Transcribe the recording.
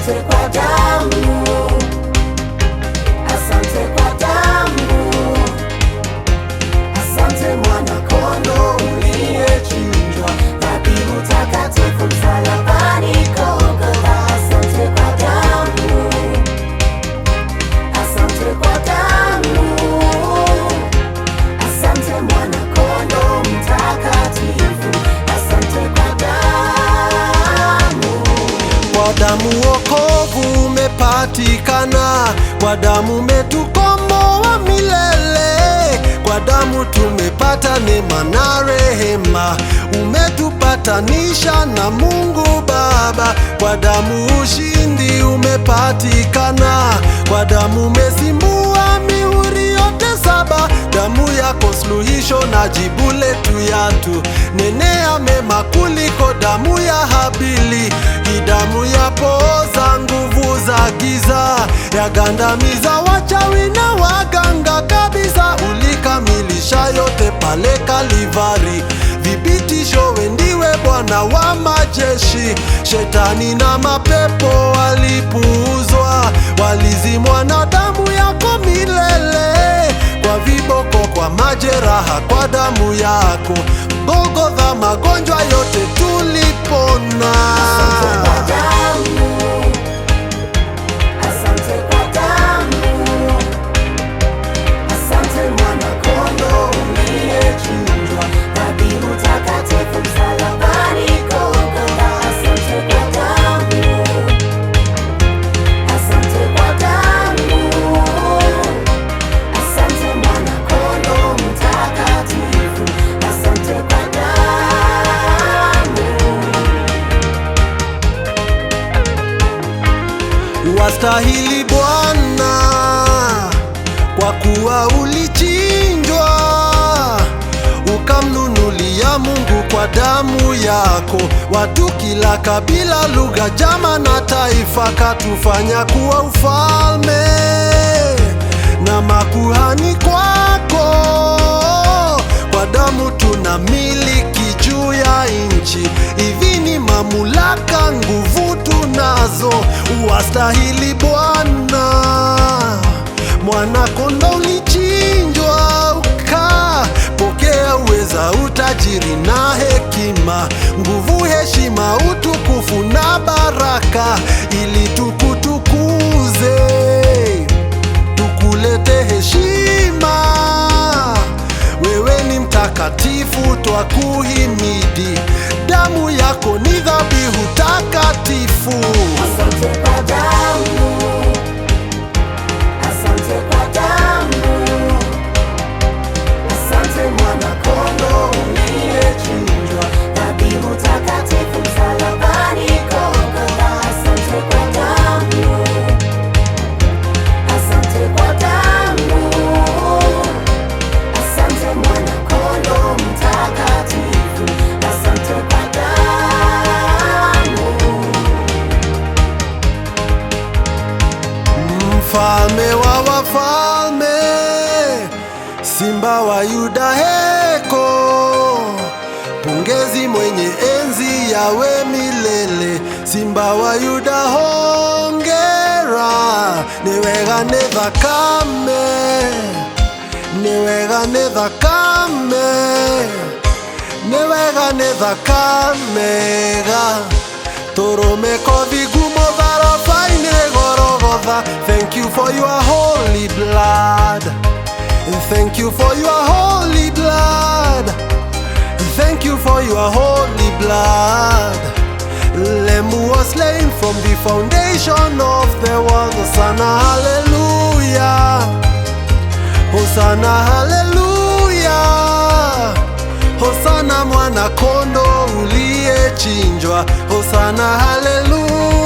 asante kwa damu, asante kwa damu, asante mwana kondoo uliyechinjwa, dhabihu takatifu msalabani Golgotha. Asante kwa damu, asante kwa damu, asante mwana kondoo mtakatifu, asante kwa damu. Kwa damu wokovu umepatikana, kwa damu umetukomboa milele, kwa damu tumepata neema na rehema, umetupatanisha na Mungu Baba. Kwa damu ushindi umepatikana, kwa damu umesimbua mihuri yote saba. Damu yako suluhisho na jibu letu yatu, nenea mema kuliko damu ya Habili. Hii damu yapoza nguvu za giza, yagandamiza wachawi na waganga kabisa. Ulikamilisha yote pale Kalivari, thibitisho we ndiwe Bwana wa majeshi. Shetani na mapepo walipuuzwa, walizimwa na damu yako milele. Kwa viboko, kwa majeraha, kwa damu yako Golgotha, magonjwa yote tulipona. Asante kwa damu, asante kwa damu, asante mwana kondoo uliyechinjwa, dhabihu takatifu msalabani Golgotha. Asante kwa damu, asante kwa damu, asante mwana kondoo mtakatifu, asante kwa damu. Wastahili Bwana, kwa kuwa ulichinjwa, ukamnunulia Mungu kwa damu yako. Watu kila kabila, lugha, jamaa na taifa, katufanya kuwa ufalme na makuhani kwako. Kwa damu tunamiliki juu ya nchi, hivi ni mamlaka, nguvu tunazo. Wastahili Bwana, mwana kondoo ulichinjwa, ukapokea uweza, utajiri na hekima, nguvu, heshima, utukufu na baraka, ili tukutukuze, tukulete heshima. Wewe ni mtakatifu, twakuhimidi, damu yako ni dhabihu takatifu. Asante kwa damu, asante kwa damu, asante mwana kondoo uliyechinjwa, dhabihu takatifu msalabani Golgotha. Asante kwa damu, asante kwa damu, asante mwana kondoo mtakatifu, asante kwa damu. Mfalme wa wafalme, Simba wa Yuda heko, pongezi mwenye enzi yawe milele. Simba wa Yuda hongera, niwegane thakame, niwegane thakame, niwegane thakamega, toromeko vigumo tharafaine Golgotha. Thank you for your holy blood, thank you for your holy blood, thank you for your holy blood. Lamb was slain from the foundation of the world. Hosanna, hallelujah, Hosanna, hallelujah, Hosanna mwana kondoo uliyechinjwa, Hosanna, hallelujah.